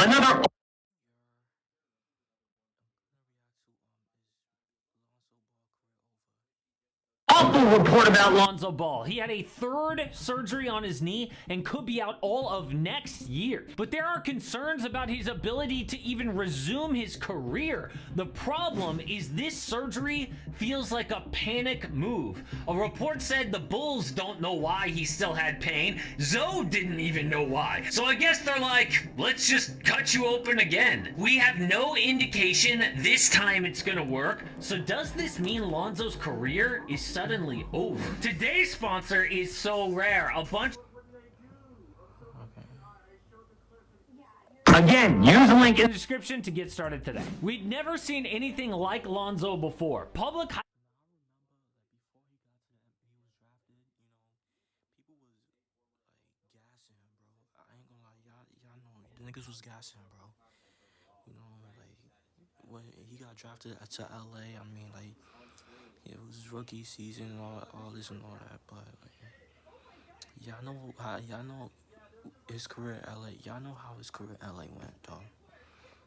Another awful report about Lonzo Ball. He had a third surgery on his knee and could be out all of next year. But there are concerns about his ability to even resume his career. The problem is this surgery feels like a panic move. A report said the Bulls don't know why he still had pain. Zoe didn't even know why. So I guess they're like, let's just cut you open again. We have no indication this time it's gonna work. So does this mean Lonzo's career is suddenly over? Today's sponsor is So Rare. A bunch. Again, use the link in the description to get started today. We'd never seen anything like Lonzo before. Public. Niggas was gassing, bro. You know, like when he got drafted to LA, I mean, like it was his rookie season and all this and all that. But like, y'all know his career at LA. Y'all know how his career at LA went, dog.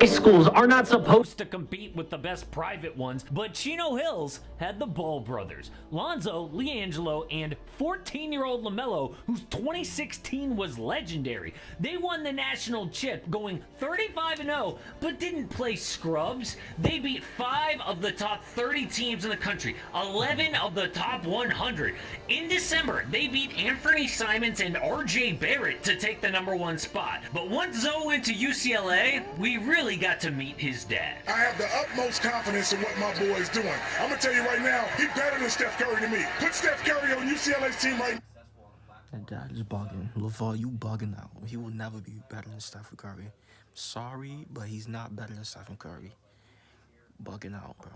High schools are not supposed to compete with the best private ones, but Chino Hills had the Ball brothers, Lonzo, LiAngelo, and 14-year-old LaMelo, whose 2016 was legendary. They won the national chip, going 35-0, but didn't play scrubs. They beat 5 of the top 30 teams in the country, 11 of the top 100. In December, they beat Anthony Simons and RJ Barrett to take the #1 spot. But once Zoe went to UCLA, we really got to meet his dad. I have the utmost confidence in what my boy is doing. I'm gonna tell you right now, he's better than Steph Curry to me. Put Steph Curry on UCLA's team right now. That dad is bugging. LeVar, you bugging out. He will never be better than Stephen Curry. Sorry, but he's not better than Stephen Curry. Bugging out, bro.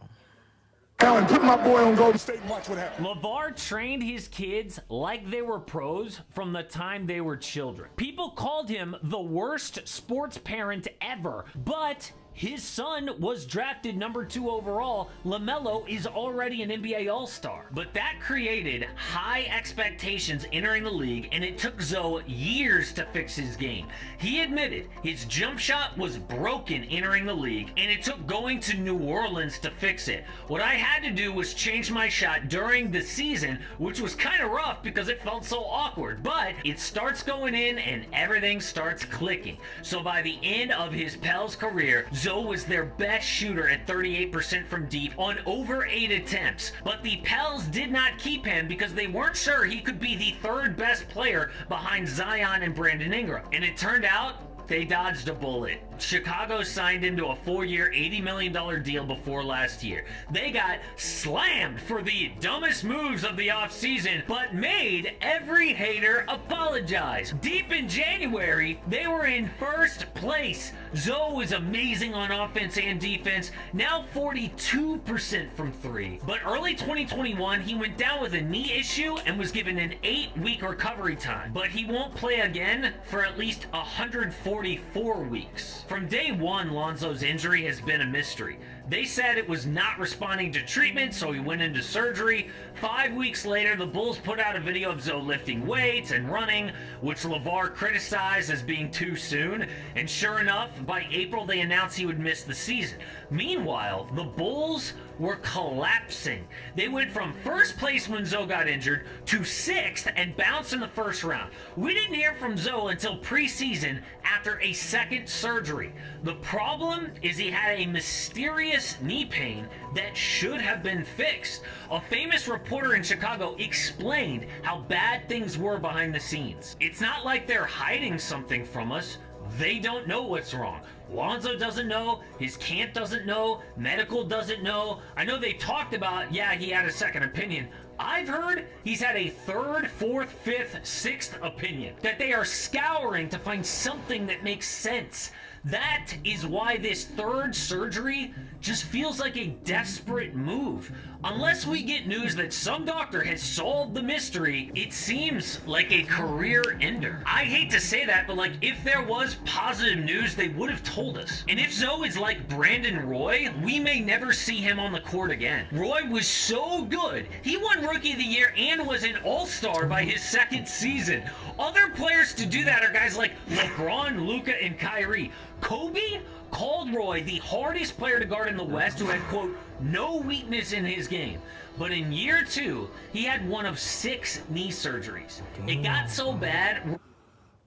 And put my boy on Golden State and watch what happens. LeVar trained his kids like they were pros from the time they were children. People called him the worst sports parent ever, but his son was drafted #2 overall. LaMelo is already an NBA All-Star. But that created high expectations entering the league, and it took Zoe years to fix his game. He admitted his jump shot was broken entering the league, and it took going to New Orleans to fix it. What I had to do was change my shot during the season, which was kind of rough because it felt so awkward. But it starts going in, and everything starts clicking. So by the end of his Pels career, Zoe was their best shooter at 38% from deep on over 8 attempts. But the Pels did not keep him because they weren't sure he could be the 3rd best player behind Zion and Brandon Ingram. And it turned out they dodged a bullet. Chicago signed him to a 4-year, $80 million deal before last year. They got slammed for the dumbest moves of the offseason, but made every hater apologize. Deep in January, they were in 1st place. Zoe was amazing on offense and defense, now 42% from 3. But early 2021, he went down with a knee issue and was given an 8-week recovery time. But he won't play again for at least 144 weeks. From day one, Lonzo's injury has been a mystery. They said it was not responding to treatment, so he went into surgery. 5 weeks later, the Bulls put out a video of Zoe lifting weights and running, which LeVar criticized as being too soon. And sure enough, by April, they announced he would miss the season. Meanwhile, the Bulls were collapsing. They went from 1st place when Zoe got injured to 6th and bounced in the 1st round. We didn't hear from Zoe until preseason after a 2nd surgery. The problem is he had a mysterious knee pain that should have been fixed. A famous reporter in Chicago explained how bad things were behind the scenes. It's not like they're hiding something from us. They don't know what's wrong. Lonzo doesn't know, his camp doesn't know, medical doesn't know. I know they talked about, yeah, he had a 2nd opinion. I've heard he's had a 3rd, 4th, 5th, 6th opinion, that they are scouring to find something that makes sense. That is why this 3rd surgery just feels like a desperate move. Unless we get news that some doctor has solved the mystery, it seems like a career ender. I hate to say that, but like, if there was positive news, they would have told us. And if Zoe is like Brandon Roy, we may never see him on the court again. Roy was so good. He won Rookie of the Year and was an All-Star by his 2nd season. Other players to do that are guys like LeBron, Luka, and Kyrie. Kobe called Roy the hardest player to guard in the West who had, quote, no weakness in his game. But in year 2, he had one of 6 knee surgeries. It got so bad.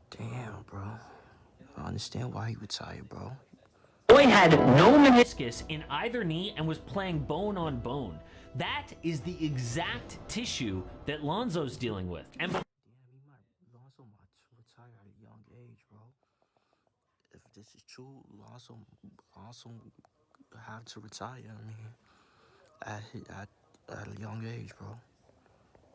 Damn, bro. I understand why he retired, bro. Roy had no meniscus in either knee and was playing bone on bone. That is the exact tissue that Lonzo's dealing with. And Lonzo might retire at a young age, bro. If this is true, Lonzo have to retire. I mean, at a young age, bro.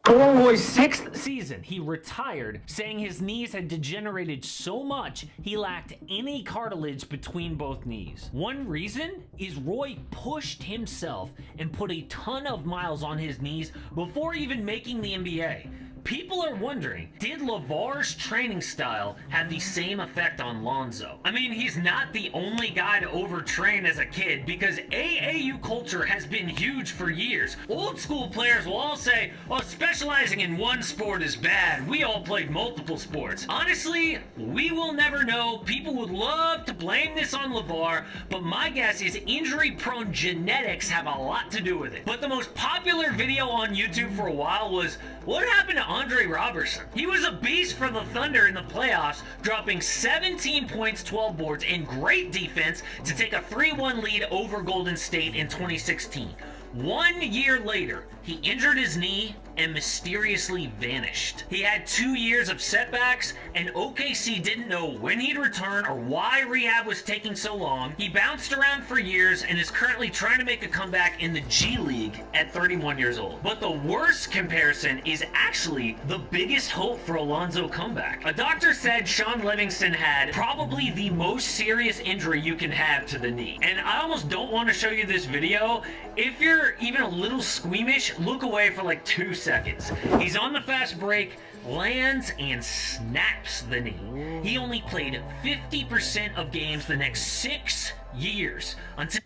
Roy's 6th season, he retired, saying his knees had degenerated so much he lacked any cartilage between both knees. One reason is Roy pushed himself and put a ton of miles on his knees before even making the NBA. People are wondering, did LeVar's training style have the same effect on Lonzo? I mean, he's not the only guy to overtrain as a kid, because AAU culture has been huge for years. Old school players will all say, oh, specializing in one sport is bad. We all played multiple sports. Honestly, we will never know. People would love to blame this on LeVar, but my guess is injury-prone genetics have a lot to do with it. But the most popular video on YouTube for a while was, what happened to Andre Robertson? He was a beast for the Thunder in the playoffs, dropping 17 points, 12 boards, and great defense to take a 3-1 lead over Golden State in 2016. 1 year later, he injured his knee and mysteriously vanished. He had 2 years of setbacks, and OKC didn't know when he'd return or why rehab was taking so long. He bounced around for years and is currently trying to make a comeback in the G League at 31 years old. But the worst comparison is actually the biggest hope for a Lonzo comeback. A doctor said Sean Livingston had probably the most serious injury you can have to the knee. And I almost don't want to show you this video. If you're even a little squeamish, look away for like 2 seconds. He's on the fast break, lands, and snaps the knee. He only played 50% of games the next 6 years until...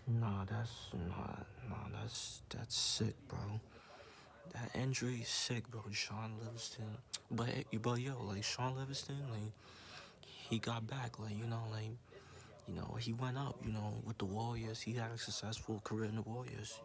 That's sick, bro. That injury is sick, bro. Sean Livingston. But yo, like, Sean Livingston, like, he got back, like, he went up, with the Warriors. He had a successful career in the Warriors.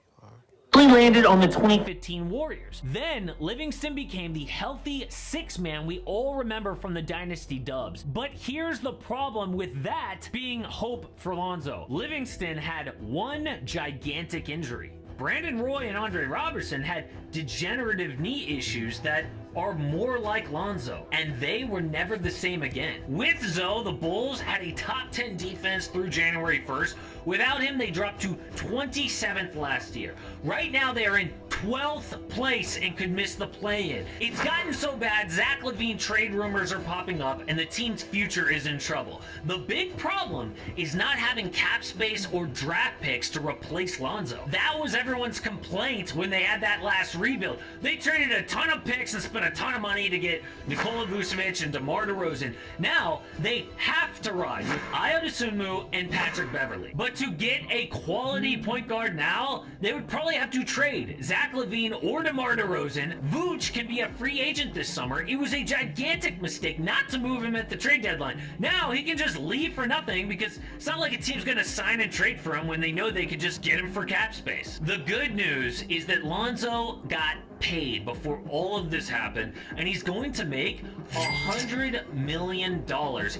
He landed on the 2015 Warriors. Then, Livingston became the healthy 6-man we all remember from the Dynasty dubs. But here's the problem with that being hope for Lonzo. Livingston had one gigantic injury. Brandon Roy and Andre Robertson had degenerative knee issues that are more like Lonzo, and they were never the same again. With Zoe, the Bulls had a top 10 defense through January 1st. Without him, they dropped to 27th last year. Right now, they are in 12th place and could miss the play-in. It's gotten so bad, Zach LaVine trade rumors are popping up, and the team's future is in trouble. The big problem is not having cap space or draft picks to replace Lonzo. That was everyone's complaint when they had that last rebuild. They traded a ton of picks and spent a ton of money to get Nikola Vucevic and DeMar DeRozan. Now, they have to ride with Ayo Dosunmu and Patrick Beverley. But to get a quality point guard now, they would probably have to trade Zach LaVine or DeMar DeRozan. Vooch can be a free agent this summer. It was a gigantic mistake not to move him at the trade deadline. Now, he can just leave for nothing because it's not like a team's going to sign and trade for him when they know they could just get him for cap space. The good news is that Lonzo got paid before all of this happened, and he's going to make $100 million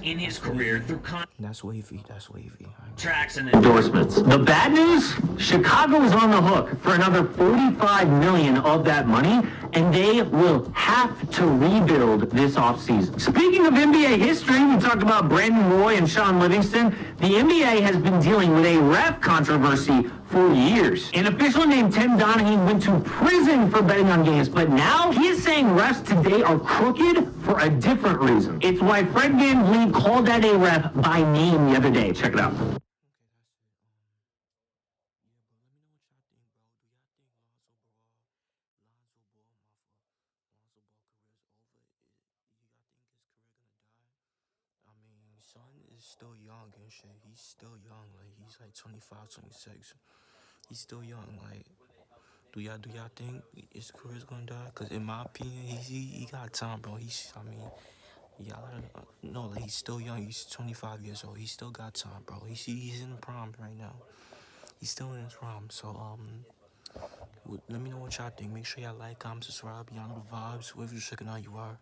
in his career through That's wavy. contracts and endorsements. The bad news? Chicago is on the hook for another $45 million of that money, and they will have to rebuild this offseason. Speaking of NBA history, we talked about Brandon Roy and Sean Livingston. The NBA has been dealing with a ref controversy for years. An official named Tim Donahue went to prison for betting on games, but now he is saying refs today are crooked for a different reason. It's why Fred VanVleet called that a ref by name the other day. Check it out. Son is still young and shit. He's still young. Like, he's like 25, 26. He's still young. Like, do y'all think his career's gonna die? Cause in my opinion, he got time, bro. Yeah, no, like, he's still young. He's 25 years old. He still got time, bro. He's in the prime right now. He's still in his prime. So let me know what y'all think. Make sure y'all like, comment, subscribe. Y'all know the vibes. Whoever you're checking out, you are.